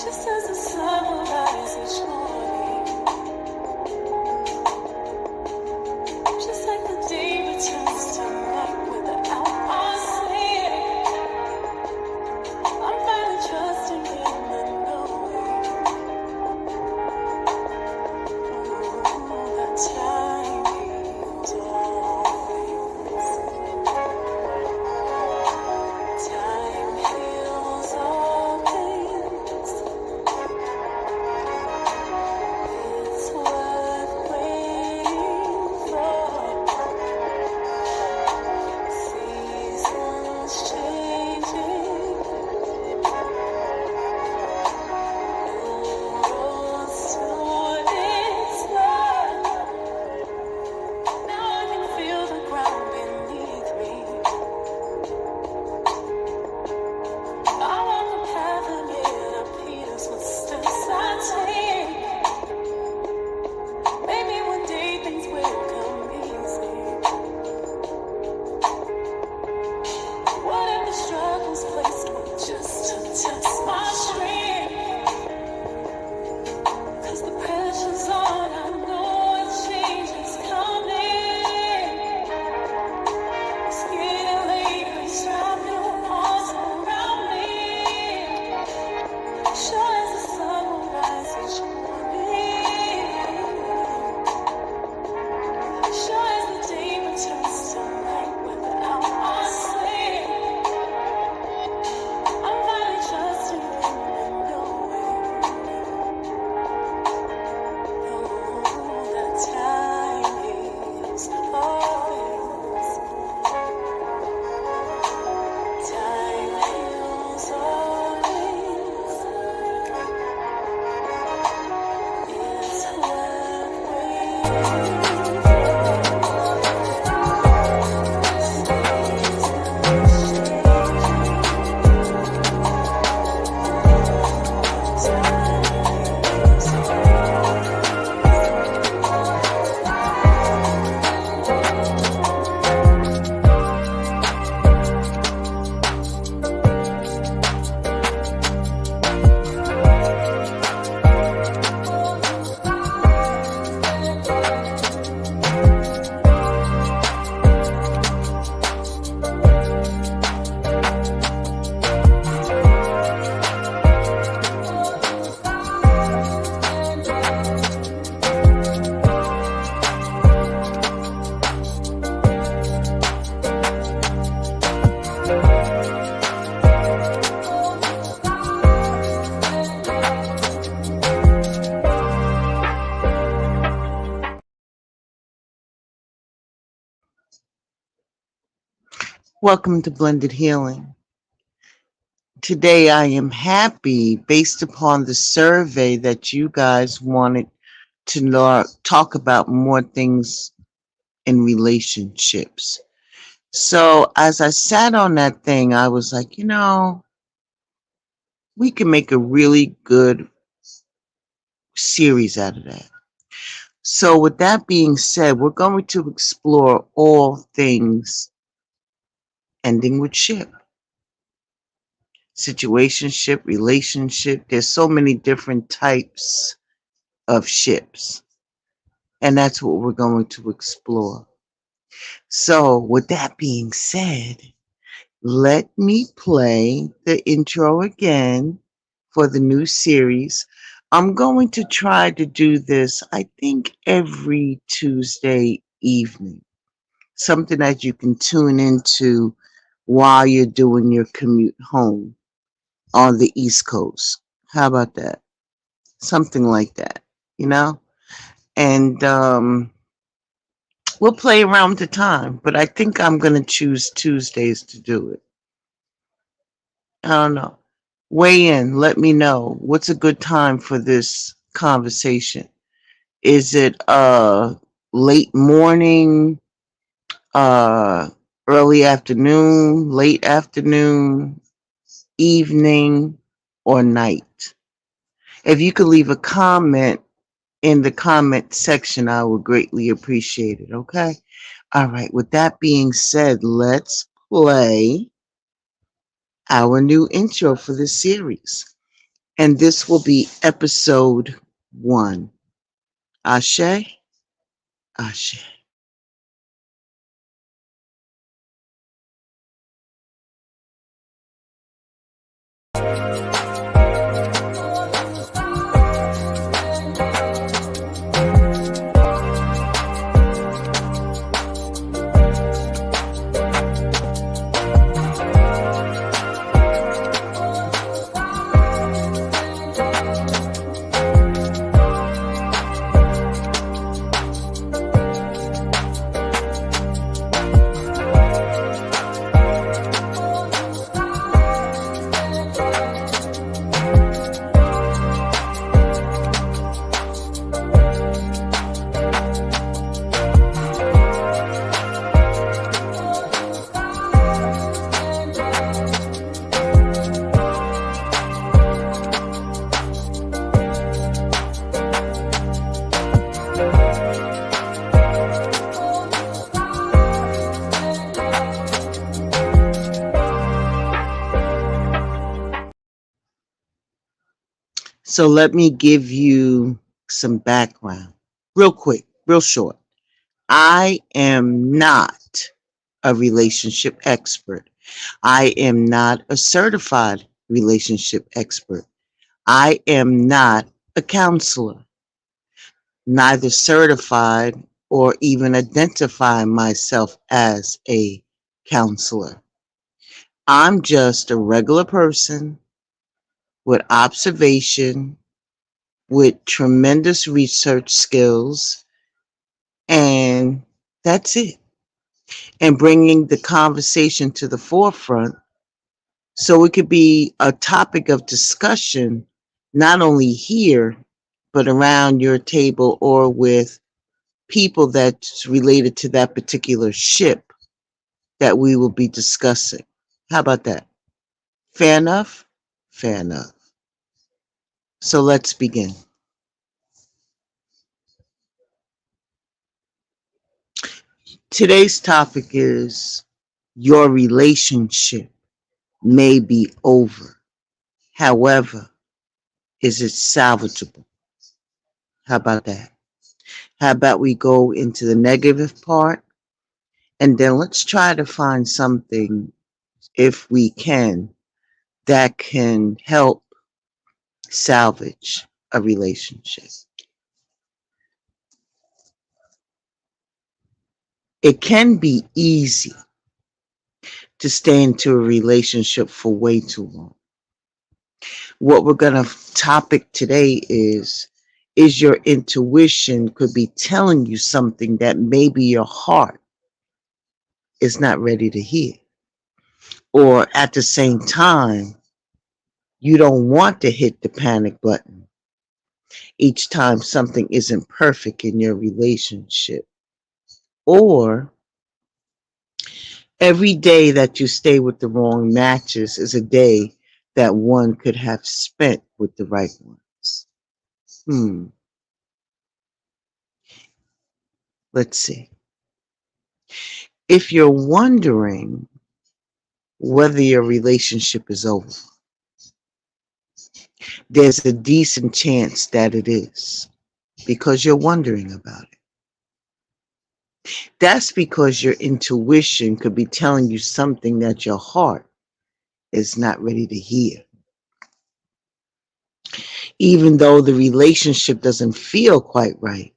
Just as the sun rises morning, just like the day returns to night without our sin. I'm finally trusting in the knowing that time heals all things. Time heals all things. It's worth waiting for. Seasons changing, roads toward its love. Now I can feel the ground beneath me. I walk the path and it appears footsteps I take. Maybe one day things will come easy. What if the struggles placed me just to test my strength? 'Cause the pressure's on, I know a change is coming. It's getting late, please wrap your arms around me. Sure as the sun will rise each morning. Sure as the day returns to night without our sleep. I'm finally trusting in the knowing that time heals all things. Time heals all things. It's worth waiting Welcome to Blended Healing. Today I am happy based upon the survey that you guys wanted to talk about more things in relationships. So as I sat on that thing, I was like, we can make a really good series out of that. So with that being said, we're going to explore all things ending with ship. Situationship, relationship. There's so many different types of ships. And that's what we're going to explore. So with that being said, let me play the intro again for the new series. I'm going to try to do this, I think, every Tuesday evening. Something that you can tune into while you're doing your commute home on the East Coast. How about that? Something like that, And we'll play around the time, but I think I'm going to choose Tuesdays to do it. I don't know. Weigh in. Let me know. What's a good time for this conversation? Is it late morning, early afternoon, late afternoon, evening, or night? If you could leave a comment in the comment section, I would greatly appreciate it, okay? All right, with that being said, let's play our new intro for this series. And this will be episode 1. Ashe, Ashe. So let me give you some background real quick, real short. I am not a relationship expert. I am not a certified relationship expert. I am not a counselor, neither certified or even identify myself as a counselor. I'm just a regular person with observation, with tremendous research skills, and that's it. And bringing the conversation to the forefront so it could be a topic of discussion, not only here, but around your table or with people that's related to that particular ship that we will be discussing. How about that? Fair enough? Fair enough. So let's begin. Today's topic is your relationship may be over. However, is it salvageable? How about that? How about we go into the negative part and then let's try to find something, if we can, that can help salvage a relationship. It can be easy to stay into a relationship for way too long. What we're going to topic today is your intuition could be telling you something that maybe your heart is not ready to hear. Or at the same time, you don't want to hit the panic button each time something isn't perfect in your relationship. Or every day that you stay with the wrong matches is a day that one could have spent with the right ones. Let's see. If you're wondering whether your relationship is over, there's a decent chance that it is because you're wondering about it. That's because your intuition could be telling you something that your heart is not ready to hear. Even though the relationship doesn't feel quite right,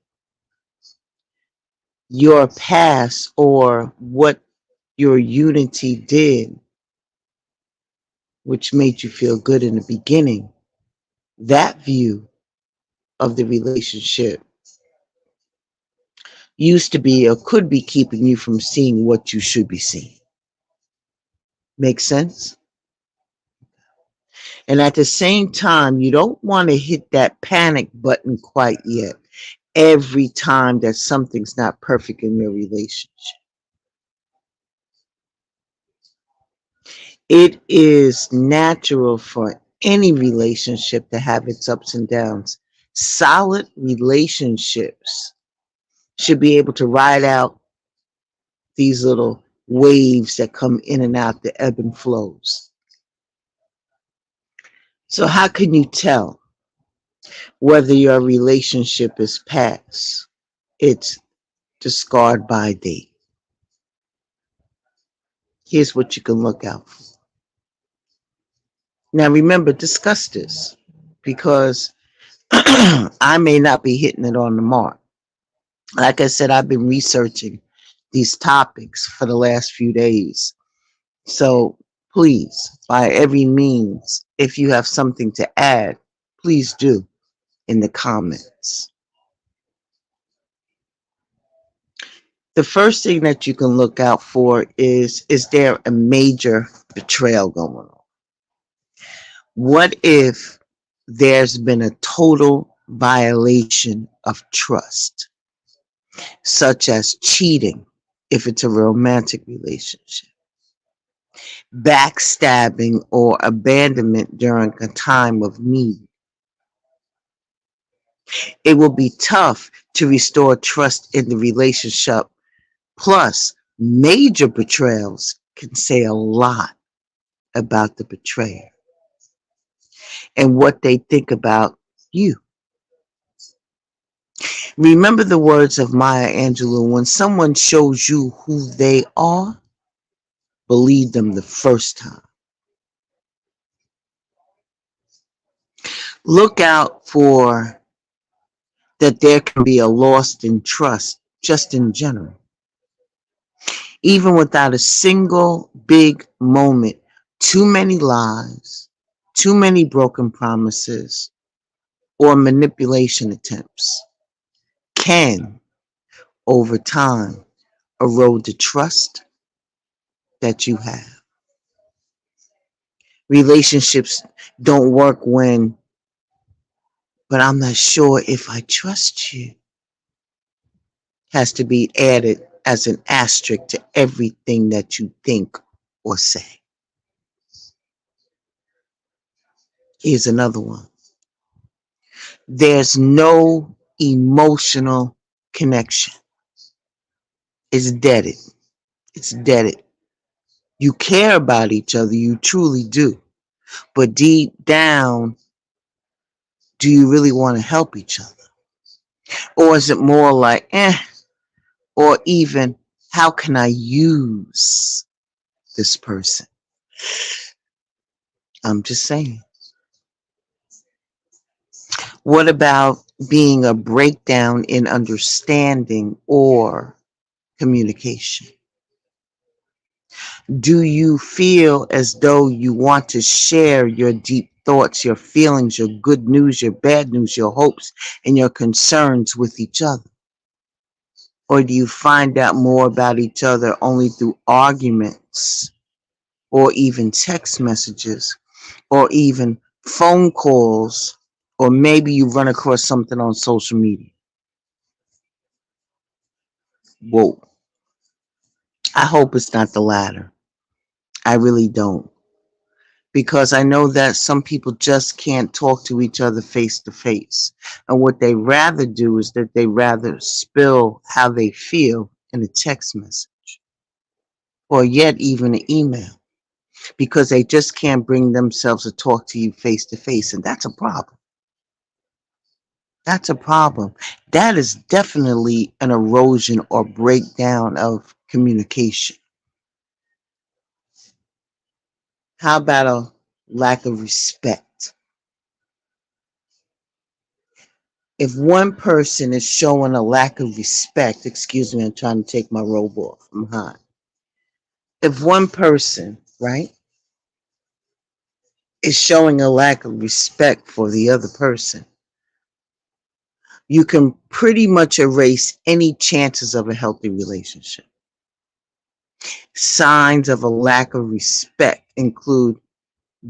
your past or what your unity did, which made you feel good in the beginning, that view of the relationship used to be or could be keeping you from seeing what you should be seeing. Make sense? And at the same time, you don't want to hit that panic button quite yet every time that something's not perfect in your relationship. It is natural for any relationship to have its ups and downs. Solid relationships should be able to ride out these little waves that come in and out, the ebb and flows. So, how can you tell whether your relationship is past? It's discard by date. Here's what you can look out for. Now, remember, discuss this because I may not be hitting it on the mark. Like I said, I've been researching these topics for the last few days. So please, by every means, if you have something to add, please do in the comments. The first thing that you can look out for is there a major betrayal going on? What if there's been a total violation of trust, such as cheating if it's a romantic relationship, backstabbing or abandonment during a time of need? It will be tough to restore trust in the relationship. Plus, major betrayals can say a lot about the betrayer and what they think about you. Remember the words of Maya Angelou: when someone shows you who they are, believe them the first time. Look out for that there can be a loss in trust just in general. Even without a single big moment, too many lies, too many broken promises, or manipulation attempts can, over time, erode the trust that you have. Relationships don't work when, but I'm not sure if I trust you, has to be added as an asterisk to everything that you think or say. Here's another one. There's no emotional connection. It's deaded. It's deaded. You care about each other, you truly do. But deep down, do you really want to help each other? Or is it more like, or even, how can I use this person? I'm just saying. What about being a breakdown in understanding or communication? Do you feel as though you want to share your deep thoughts, your feelings, your good news, your bad news, your hopes, and your concerns with each other? Or do you find out more about each other only through arguments or even text messages or even phone calls, or maybe you run across something on social media? Whoa. I hope it's not the latter. I really don't. Because I know that some people just can't talk to each other face to face. And what they rather do is that they rather spill how they feel in a text message or yet even an email because they just can't bring themselves to talk to you face to face. And that's a problem. That's a problem. That is definitely an erosion or breakdown of communication. How about a lack of respect? If one person is showing a lack of respect, excuse me, I'm trying to take my robe off, I'm hot. If one person, right, is showing a lack of respect for the other person, you can pretty much erase any chances of a healthy relationship. Signs of a lack of respect include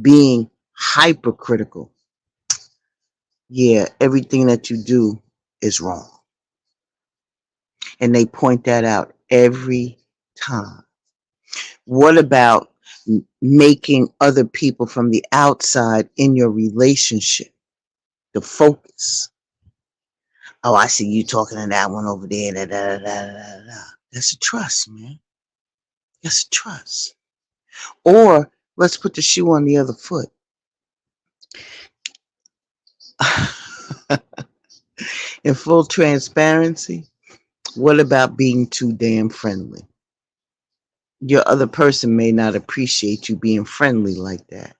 being hypercritical. Yeah, everything that you do is wrong. And they point that out every time. What about making other people from the outside in your relationship the focus? Oh, I see you talking to that one over there. Da, da, da, da, da, da. That's a trust, man. That's a trust. Or let's put the shoe on the other foot. In full transparency, what about being too damn friendly? Your other person may not appreciate you being friendly like that,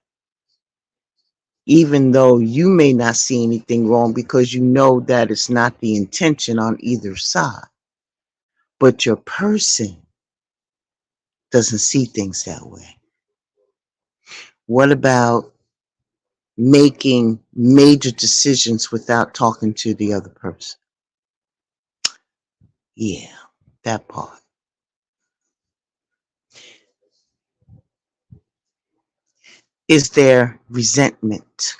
even though you may not see anything wrong because you know that it's not the intention on either side. But your person doesn't see things that way. What about making major decisions without talking to the other person? Yeah, that part. Is there resentment?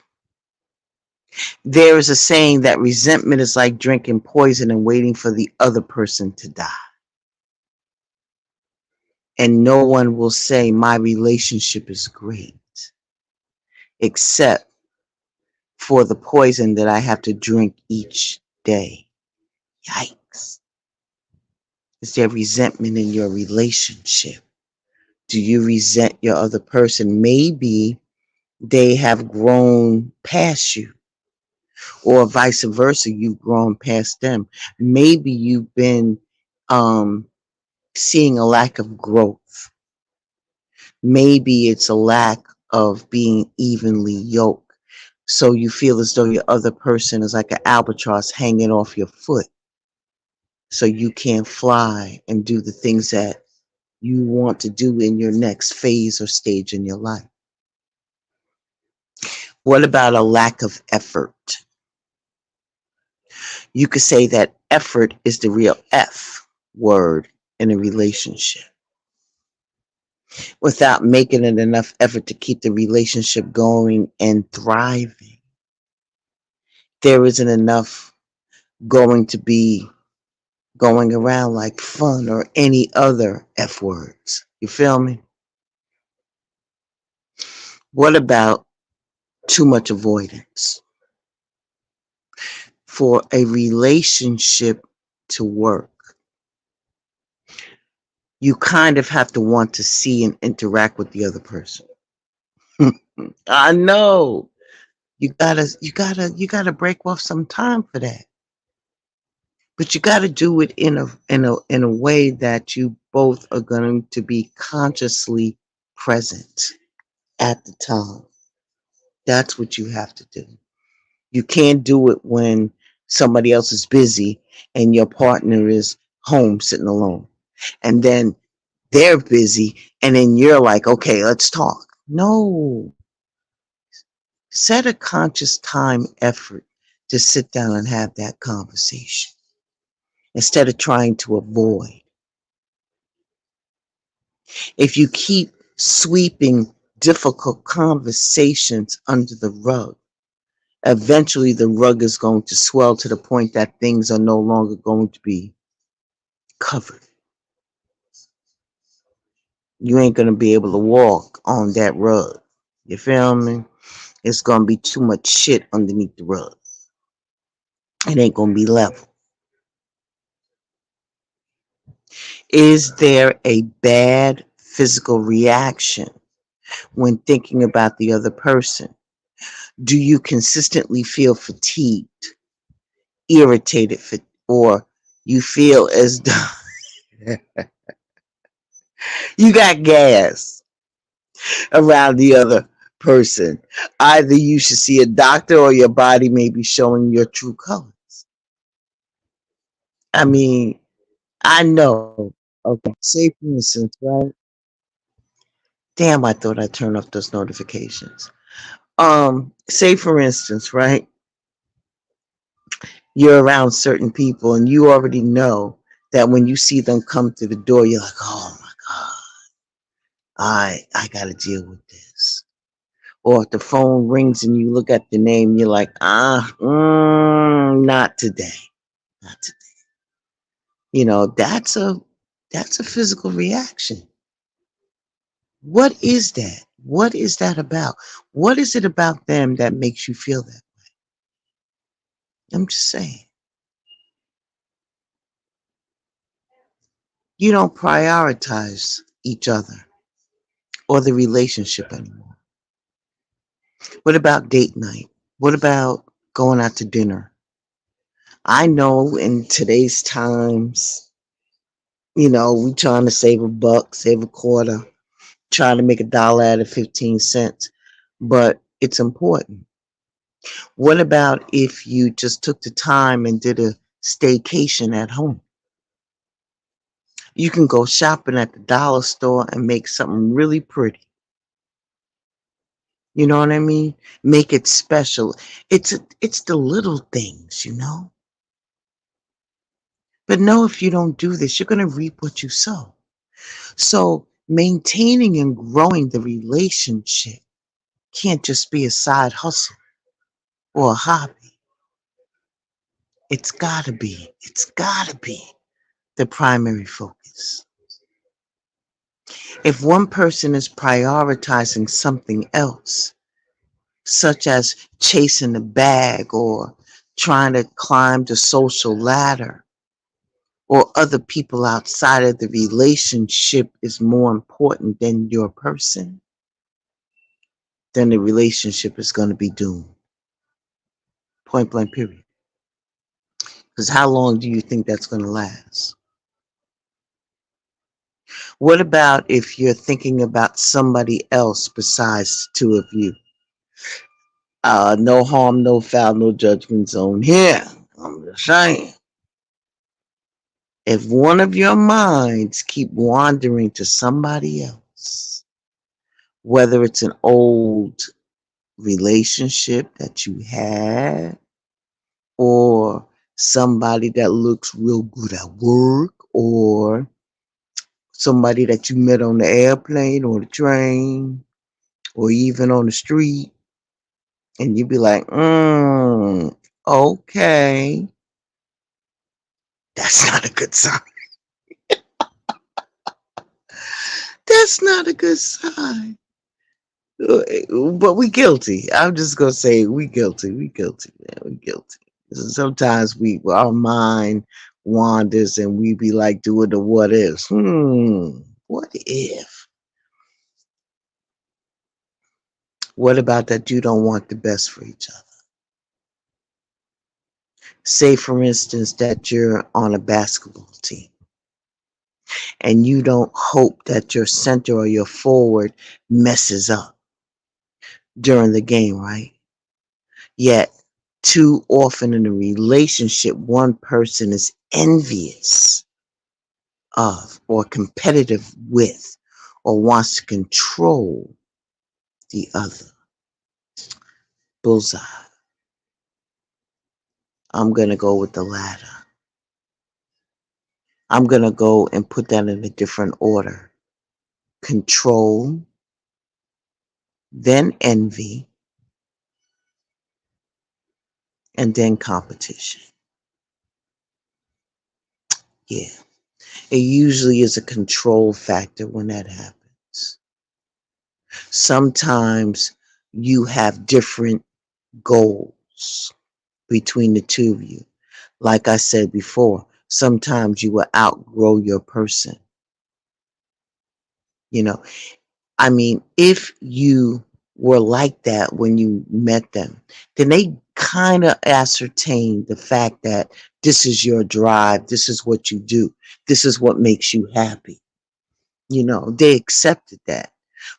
There is a saying that resentment is like drinking poison and waiting for the other person to die. And no one will say my relationship is great, except for the poison that I have to drink each day. Yikes. Is there resentment in your relationship? Do you resent your other person? Maybe they have grown past you, or vice versa, you've grown past them. Maybe you've been um, seeing a lack of growth. Maybe it's a lack of being evenly yoked. So you feel as though your other person is like an albatross hanging off your foot. So you can't fly and do the things that you want to do in your next phase or stage in your life. What about a lack of effort? You could say that effort is the real F word in a relationship. Without making it enough effort to keep the relationship going and thriving, there isn't enough going to be going around like fun or any other F words. You feel me? What about too much avoidance? For a relationship to work, you kind of have to want to see and interact with the other person. I know. You gotta break off some time for that. But you gotta do it in a way that you both are going to be consciously present at the time. That's what you have to do. You can't do it when somebody else is busy and your partner is home sitting alone. And then they're busy and then you're like, okay, let's talk. No, set a conscious time effort to sit down and have that conversation instead of trying to avoid. If you keep sweeping difficult conversations under the rug, eventually the rug is going to swell to the point that things are no longer going to be covered. You ain't going to be able to walk on that rug. You feel me? It's going to be too much shit underneath the rug. It ain't going to be level. Is there a bad physical reaction when thinking about the other person? Do you consistently feel fatigued, irritated, or you feel as though you got gas around the other person? Either you should see a doctor or your body may be showing your true colors. I mean, I know. Okay, say for instance, right? Damn, I thought I turned off those notifications. Say for instance, right? You're around certain people and you already know that when you see them come through the door, you're like, oh my God, I gotta deal with this. Or if the phone rings and you look at the name, you're like, not today. Not today. You know, that's a physical reaction. What is that? What is that about? What is it about them that makes you feel that? I'm just saying. You don't prioritize each other or the relationship anymore. What about date night? What about going out to dinner. I know in today's times, we trying to save a buck, save a quarter, trying to make $1 out of 15 cents, but it's important. What about if you just took the time and did a staycation at home? You can go shopping at the dollar store and make something really pretty. You know what I mean? Make it special. It's the little things. But no, if you don't do this, you're going to reap what you sow. So maintaining and growing the relationship can't just be a side hustle or a hobby. It's gotta be the primary focus. If one person is prioritizing something else, such as chasing the bag or trying to climb the social ladder, or other people outside of the relationship is more important than your person, then the relationship is going to be doomed. Point blank, period. Because how long do you think that's going to last? What about if you're thinking about somebody else besides the two of you? No harm, no foul, no judgment zone here. I'm just saying. If one of your minds keep wandering to somebody else, whether it's an old relationship that you had, or somebody that looks real good at work, or somebody that you met on the airplane or the train, or even on the street, and you be like, okay, that's not a good sign. That's not a good sign. But we guilty. I'm just gonna say we guilty. We guilty, man. We guilty. Sometimes our mind wanders and we be like doing the what ifs. What if? What about that you don't want the best for each other? Say, for instance, that you're on a basketball team and you don't hope that your center or your forward messes up during the game, right? Yet, too often in a relationship, one person is envious of or competitive with or wants to control the other. Bullseye. I'm going to go with the latter. I'm going to go and put that in a different order. Control, then envy, and then competition. Yeah. It usually is a control factor when that happens. Sometimes you have different goals between the two of you. Like I said before, sometimes you will outgrow your person. You know, I mean, if you were like that when you met them, then they kind of ascertain the fact that this is your drive, this is what you do, this is what makes you happy. They accepted that.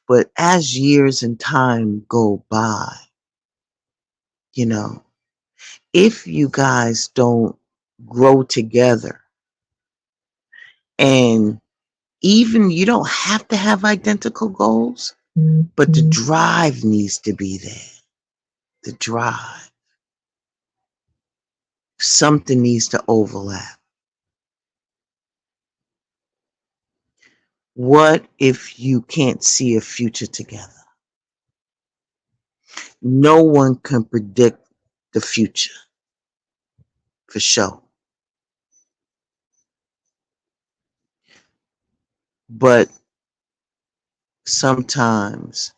But as years and time go by, you know, if you guys don't grow together, and even you don't have to have identical goals, but the drive needs to be there. The drive. Something needs to overlap. What if you can't see a future together? No one can predict the future, for sure. But sometimes,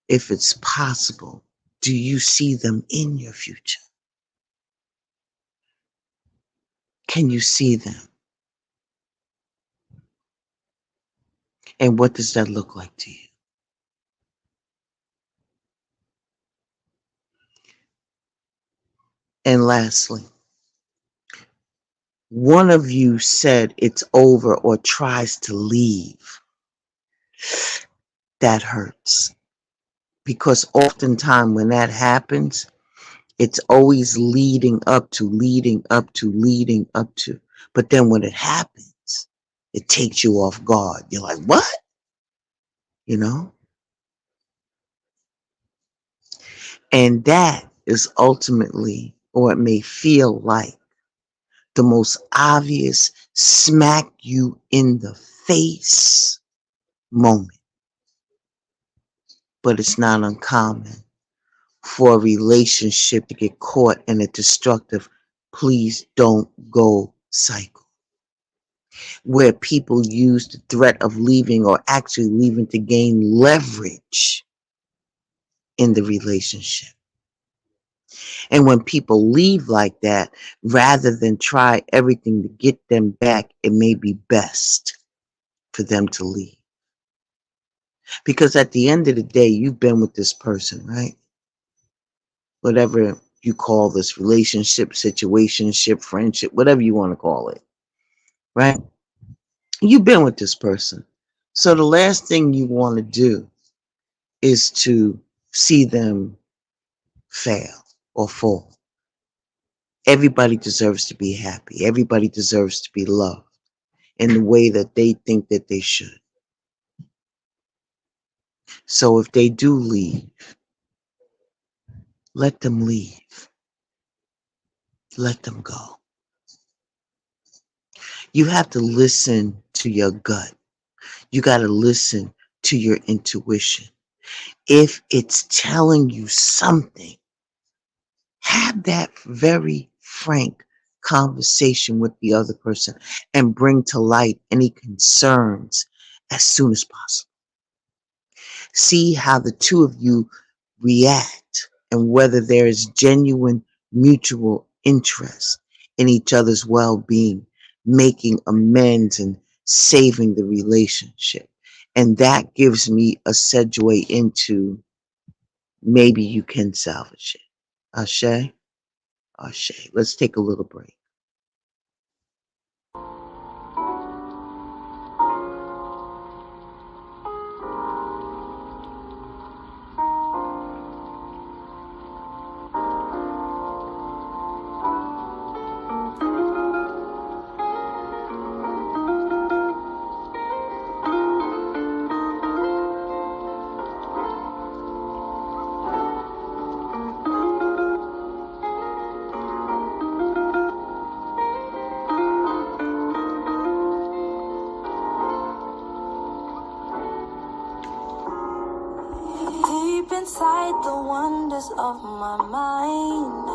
if it's possible, do you see them in your future? Can you see them? And what does that look like to you? And lastly, one of you said it's over or tries to leave. That hurts. Because oftentimes when that happens, it's always leading up to, leading up to, leading up to. But then when it happens, it takes you off guard. You're like, what? You know? And that is ultimately, or it may feel like, the most obvious smack you in the face moment. But it's not uncommon for a relationship to get caught in a destructive please don't go cycle, where people use the threat of leaving or actually leaving to gain leverage in the relationship. And when people leave like that, rather than try everything to get them back, it may be best for them to leave. Because at the end of the day, you've been with this person, right? Whatever you call this relationship, situationship, friendship, whatever you want to call it, right? You've been with this person. So the last thing you want to do is to see them fail or fall. Everybody deserves to be happy. Everybody deserves to be loved in the way that they think that they should. So if they do leave, let them leave. Let them go. You have to listen to your gut. You got to listen to your intuition. If it's telling you something, have that very frank conversation with the other person and bring to light any concerns as soon as possible. See how the two of you react and whether there is genuine mutual interest in each other's well-being, making amends and saving the relationship. And that gives me a segue into maybe you can salvage it. Ashe? Ashe. Let's take a little break. Deep inside the wonders of my mind,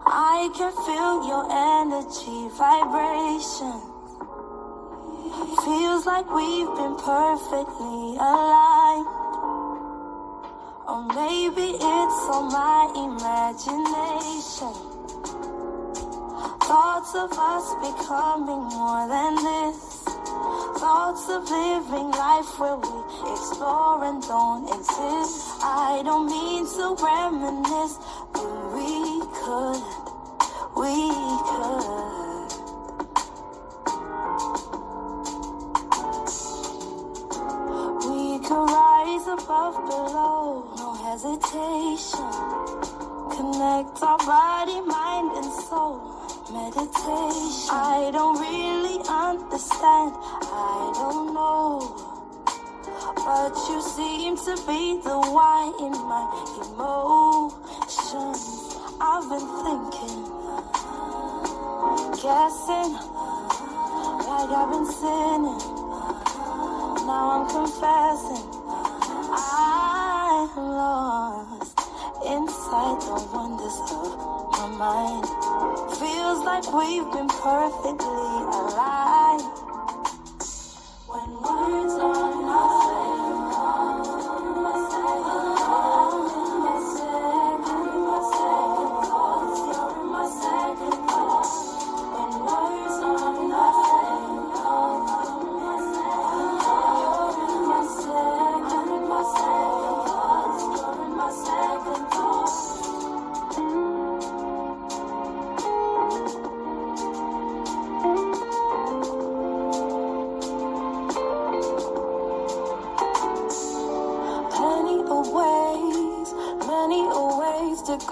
I can feel your energy vibration. Feels like we've been perfectly aligned. Or maybe it's all my imagination. Thoughts of us becoming more than this. Thoughts of living life where we explore and don't exist. I don't mean to reminisce, but we could. We could rise above, below, no hesitation. Connect our body, mind, and soul. Meditation. I don't really understand, I don't know, but you seem to be the why in my emotions. I've been thinking, guessing, like I've been sinning. Now I'm confessing, I'm lost inside the wonders of my mind. Feels like we've been perfectly aligned. When words are not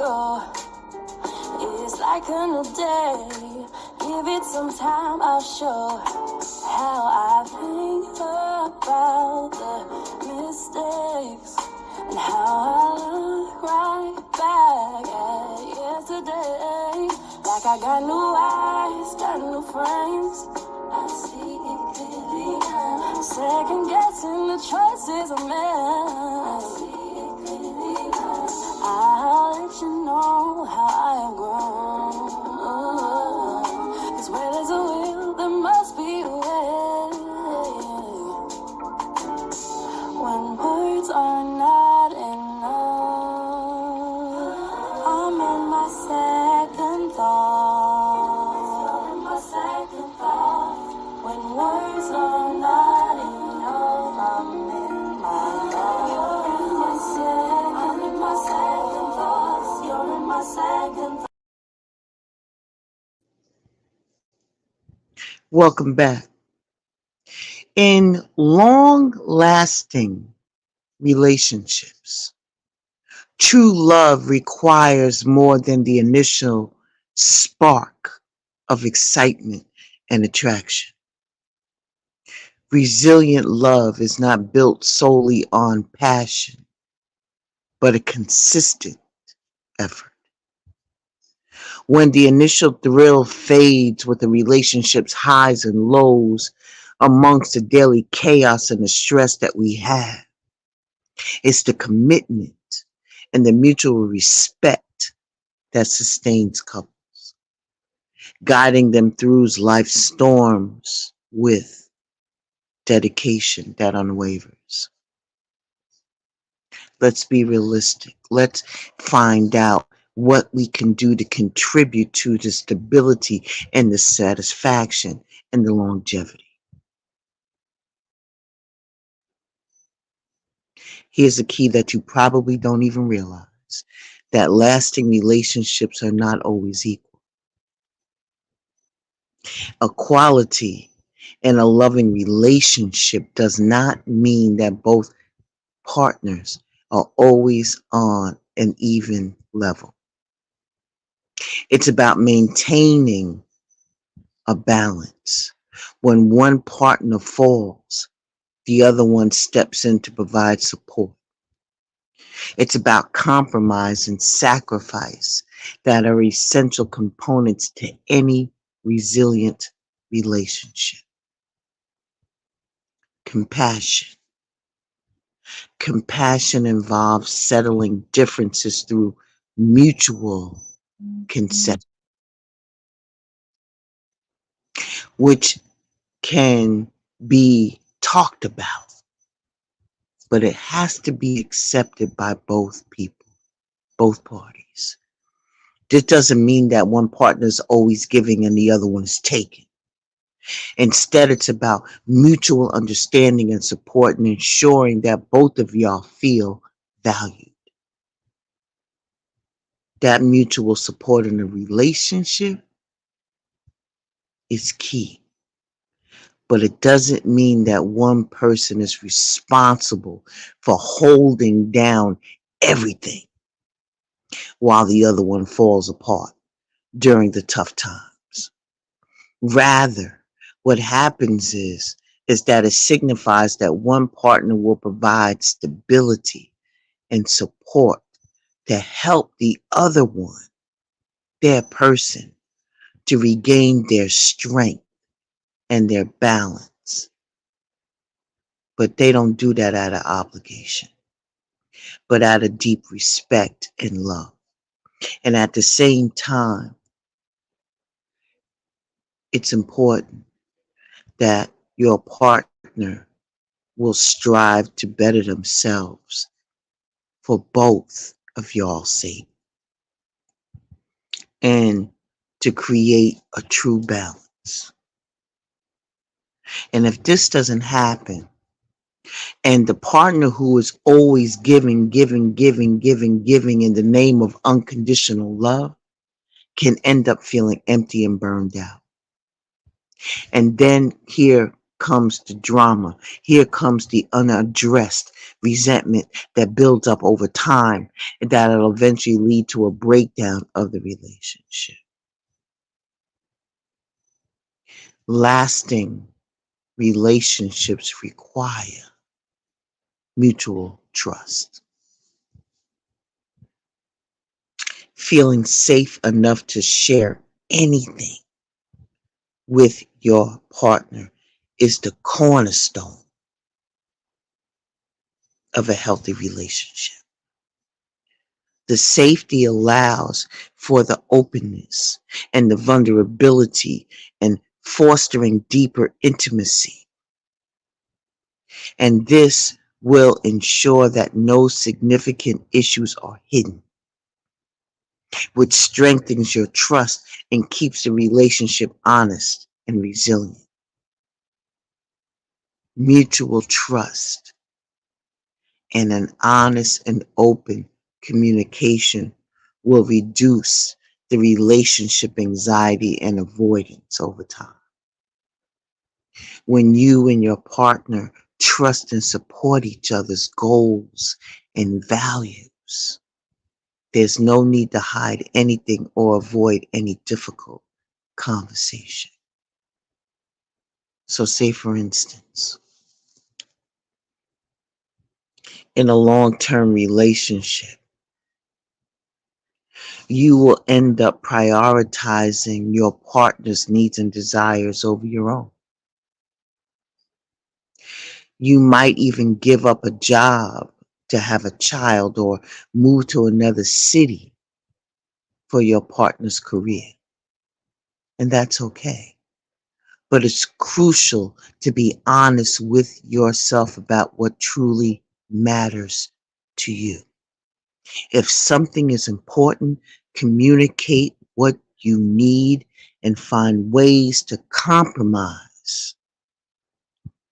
tomorrow is like a new day. Give it some time, I'll show how I think about the mistakes and how I look right back at yesterday. Like I got new eyes, got new frames. I see it clearly now. Second guessing the choices I made. I see it clearly now. I'll let you know how I have grown. 'Cause where there's a will, there must be a way. When words are not enough, I'm in my second thought. When words are not enough, I'm in my thoughts. I'm in my second thoughts. You're in my second thoughts. Welcome back. In long-lasting relationships, true love requires more than the initial spark of excitement and attraction. Resilient love is not built solely on passion, but a consistent effort. When the initial thrill fades with the relationship's highs and lows, amongst the daily chaos and the stress that we have, it's the commitment and the mutual respect that sustains couples, guiding them through life's storms with dedication that unwavers. Let's be realistic. Let's find out what we can do to contribute to the stability and the satisfaction and the longevity. Here's a key that you probably don't even realize, that lasting relationships are not always equal. A quality in a loving relationship does not mean that both partners are always on an even level. It's about maintaining a balance. When one partner falls, the other one steps in to provide support. It's about compromise and sacrifice that are essential components to any resilient relationship. Compassion. Compassion involves settling differences through mutual consent, which can be talked about, but it has to be accepted by both people, both parties. This doesn't mean that one partner is always giving and the other one is taking. Instead, it's about mutual understanding and support and ensuring that both of y'all feel valued. That mutual support in a relationship is key. But it doesn't mean that one person is responsible for holding down everything while the other one falls apart during the tough times. Rather, what happens is that it signifies that one partner will provide stability and support to help the other one, their person, to regain their strength and their balance. But they don't do that out of obligation, but out of deep respect and love. And at the same time, it's important that your partner will strive to better themselves for both of y'all's sake and to create a true balance. And if this doesn't happen, and the partner who is always giving in the name of unconditional love can end up feeling empty and burned out. And then here comes the drama. Here comes the unaddressed resentment that builds up over time and that'll eventually lead to a breakdown of the relationship. Lasting relationships require mutual trust. Feeling safe enough to share anything with your partner is the cornerstone of a healthy relationship. The safety allows for the openness and the vulnerability and fostering deeper intimacy. And this will ensure that no significant issues are hidden, which strengthens your trust and keeps the relationship honest and resilient. Mutual trust and an honest and open communication will reduce the relationship anxiety and avoidance over time. When you and your partner trust and support each other's goals and values, there's no need to hide anything or avoid any difficult conversation. So say for instance, in a long-term relationship, you will end up prioritizing your partner's needs and desires over your own. You might even give up a job to have a child or move to another city for your partner's career. And that's okay. But it's crucial to be honest with yourself about what truly matters to you. If something is important, communicate what you need and find ways to compromise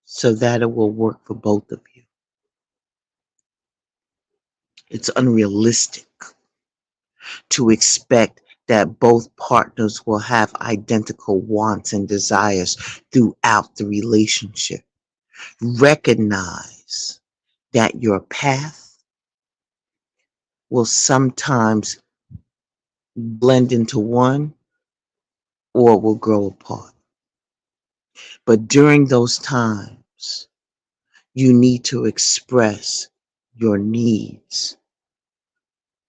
so that it will work for both of you. It's unrealistic to expect that both partners will have identical wants and desires throughout the relationship. Recognize that your path will sometimes blend into one or will grow apart. But during those times, you need to express your needs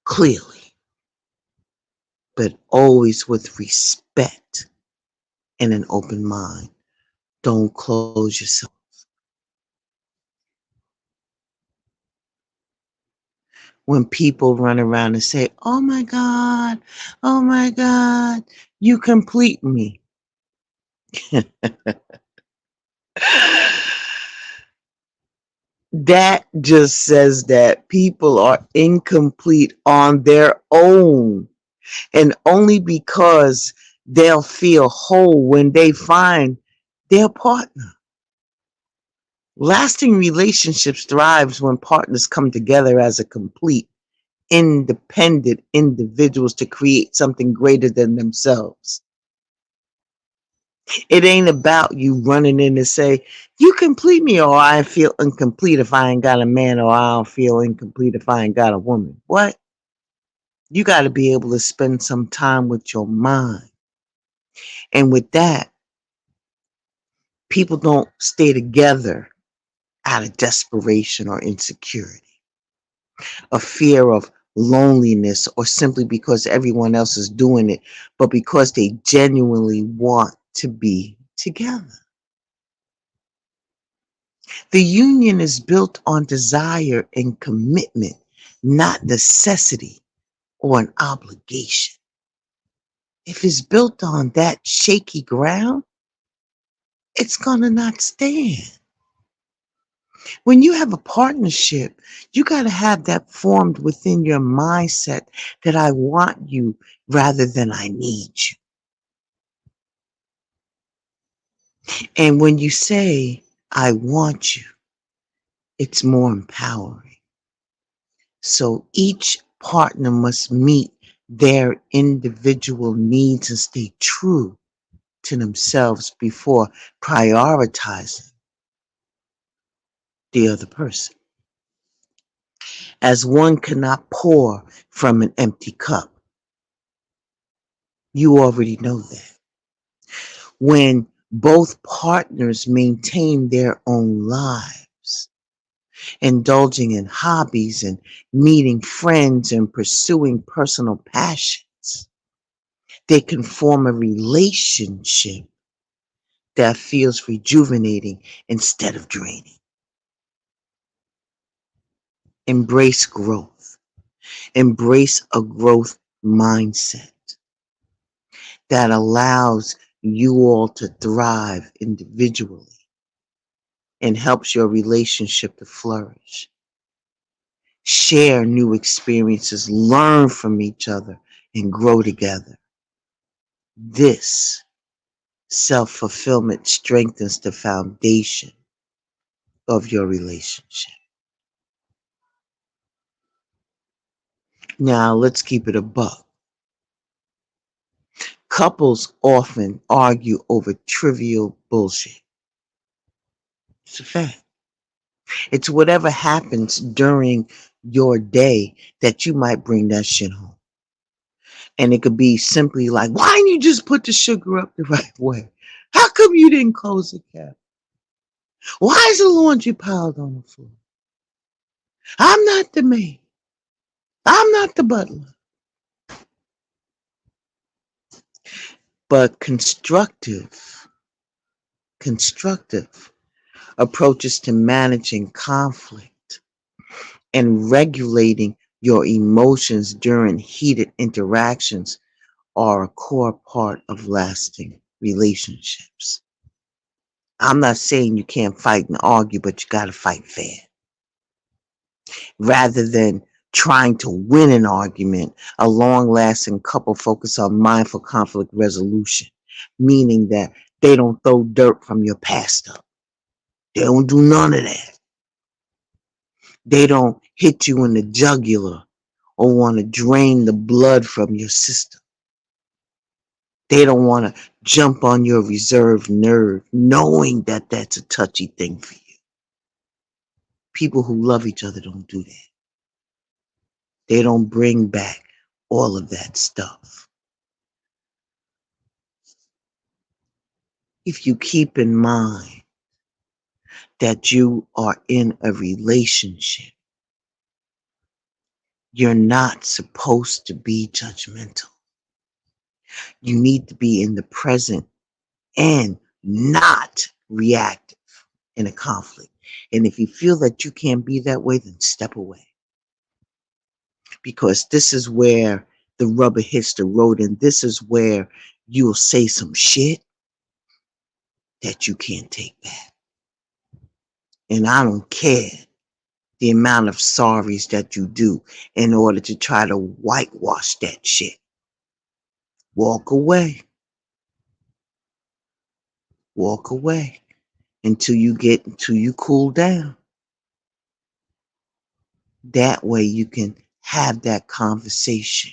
clearly, but always with respect and an open mind. Don't close yourself. When people run around and say, oh my God, you complete me. That just says that people are incomplete on their own, and only because they'll feel whole when they find their partner. Lasting relationships thrives when partners come together as a complete, independent individuals to create something greater than themselves. It ain't about you running in to say, you complete me, or I feel incomplete if I ain't got a man, or I don't feel incomplete if I ain't got a woman. What? You got to be able to spend some time with your mind. And with that, people don't stay together out of desperation or insecurity, a fear of loneliness, or simply because everyone else is doing it, but because they genuinely want to be together. The union is built on desire and commitment, not necessity or an obligation. If it's built on that shaky ground, it's going to not stand. When you have a partnership, you got to have that formed within your mindset that I want you rather than I need you. And when you say, I want you, it's more empowering. So each partner must meet their individual needs and stay true to themselves before prioritizing the other person. as one cannot pour from an empty cup. You already know that. When both partners maintain their own lives, indulging in hobbies and meeting friends and pursuing personal passions, they can form a relationship that feels rejuvenating instead of draining. Embrace growth. Embrace a growth mindset that allows you all to thrive individually and helps your relationship to flourish. Share new experiences, learn from each other, and grow together. This self fulfillment strengthens the foundation of your relationship. Now, let's keep it a buck. Couples often argue over trivial bullshit. It's a fact. It's whatever happens during your day that you might bring that shit home. And it could be simply like, why didn't you just put the sugar up the right way? How come you didn't close the cap? Why is the laundry piled on the floor? I'm not the maid. I'm not the butler. But constructive approaches to managing conflict and regulating your emotions during heated interactions are a core part of lasting relationships. I'm not saying you can't fight and argue, but you got to fight fair. Rather than trying to win an argument, a long lasting couple focus on mindful conflict resolution, meaning that they don't throw dirt from your past up. They don't do none of that. They don't hit you in the jugular or want to drain the blood from your system. They don't want to jump on your reserved nerve, knowing that that's a touchy thing for you. People who love each other don't do that. They don't bring back all of that stuff. If you keep in mind that you are in a relationship, you're not supposed to be judgmental. You need to be in the present and not reactive in a conflict. And if you feel that you can't be that way, then step away. Because this is where the rubber hits the road, and this is where you'll say some shit that you can't take back. And I don't care the amount of sorries that you do in order to try to whitewash that shit. Walk away. Walk away until you cool down. That way you can have that conversation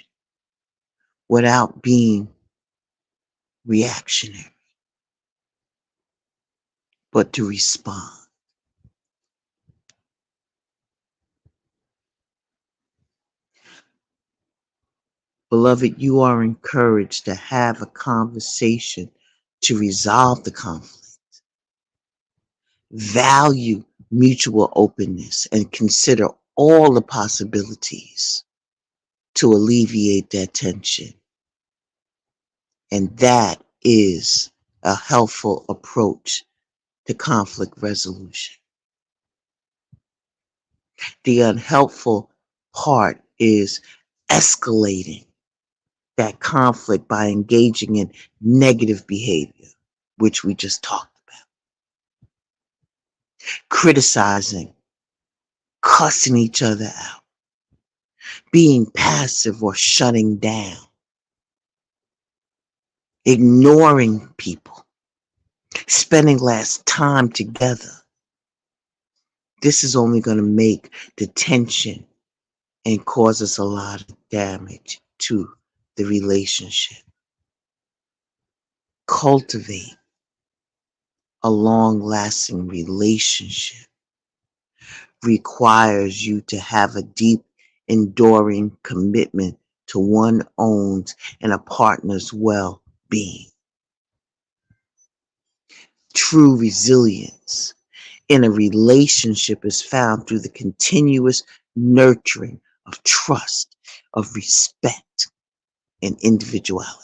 without being reactionary, but to respond. Beloved, you are encouraged to have a conversation to resolve the conflict. Value mutual openness and consider all the possibilities to alleviate that tension. And that is a helpful approach to conflict resolution. The unhelpful part is escalating that conflict by engaging in negative behavior, which we just talked about. Criticizing, cussing each other out, being passive or shutting down, ignoring people, spending less time together. This is only going to make the tension and cause us a lot of damage to the relationship. Cultivate a long-lasting relationship requires you to have a deep, enduring commitment to one's own and a partner's well-being. True resilience in a relationship is found through the continuous nurturing of trust, of respect, and individuality.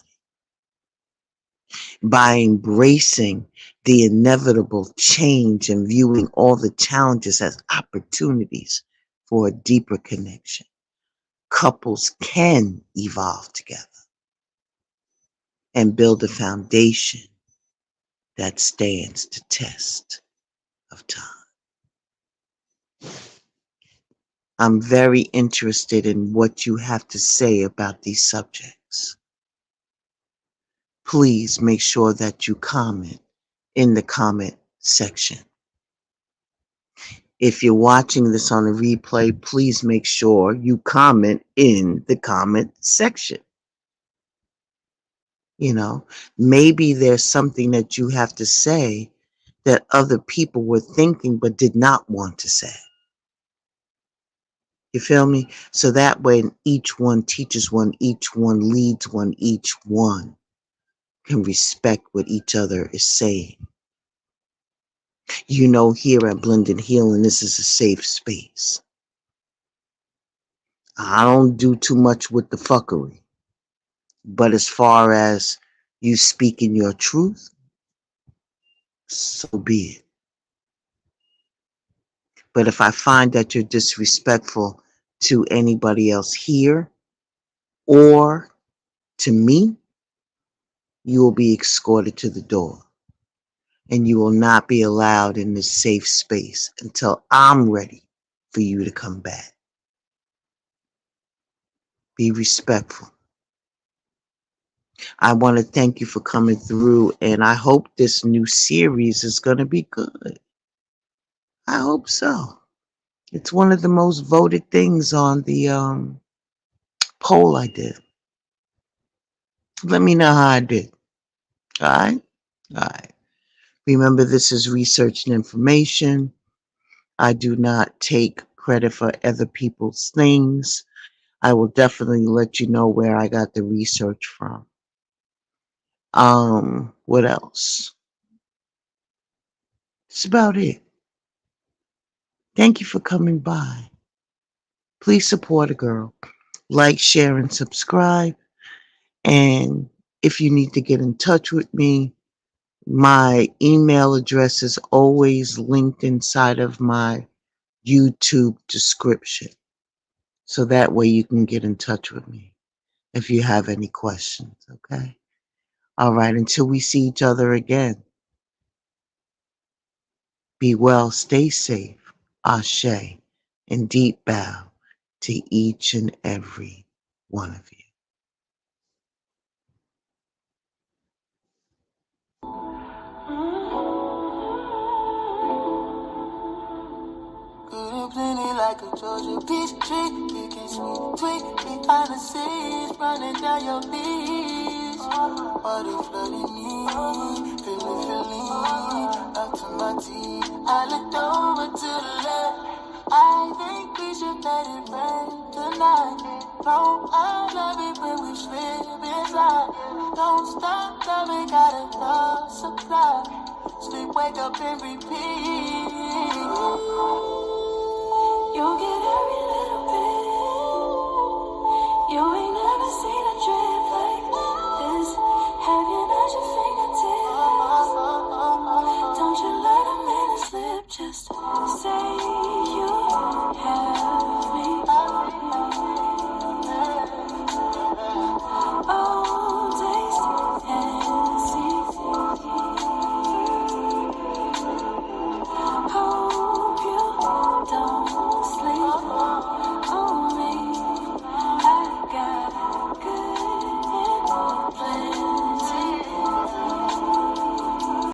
By embracing the inevitable change and viewing all the challenges as opportunities for a deeper connection, couples can evolve together and build a foundation that stands the test of time. I'm very interested in what you have to say about these subjects. Please make sure that you comment in the comment section. If you're watching this on a replay, please make sure you comment in the comment section. You know, maybe there's something that you have to say that other people were thinking but did not want to say. You feel me? So that way each one teaches one, each one leads one, each one can respect what each other is saying. You know, here at Blended Healing, this is a safe space. I don't do too much with the fuckery. But as far as you speaking your truth, so be it. But if I find that you're disrespectful to anybody else here or to me, you will be escorted to the door. And you will not be allowed in this safe space until I'm ready for you to come back. Be respectful. I want to thank you for coming through, and I hope this new series is going to be good. I hope so. It's one of the most voted things on the poll I did. Let me know how I did. All right? All right. Remember, this is research and information. I do not take credit for other people's things. I will definitely let you know where I got the research from. What else? That's about it. Thank you for coming by. Please support a girl. Like, share, and subscribe. And if you need to get in touch with me, my email address is always linked inside of my YouTube description. So that way you can get in touch with me if you have any questions, okay? All right, until we see each other again, be well, stay safe, ashe, and deep bow to each and every one of you. Plenty like a Georgia peach tree, kicking sweet, sweet behind the scenes, running down your beach. Water flooding me, feeling up to my teeth. I looked over to the left. I think we should let it rain tonight. No, I love it when we slip inside. Don't stop, loving, got enough supply. Sleep, wake up and repeat. You'll get every little bit. You ain't never seen a trip like this. Have you at your fingertips? Don't you let a minute slip, just say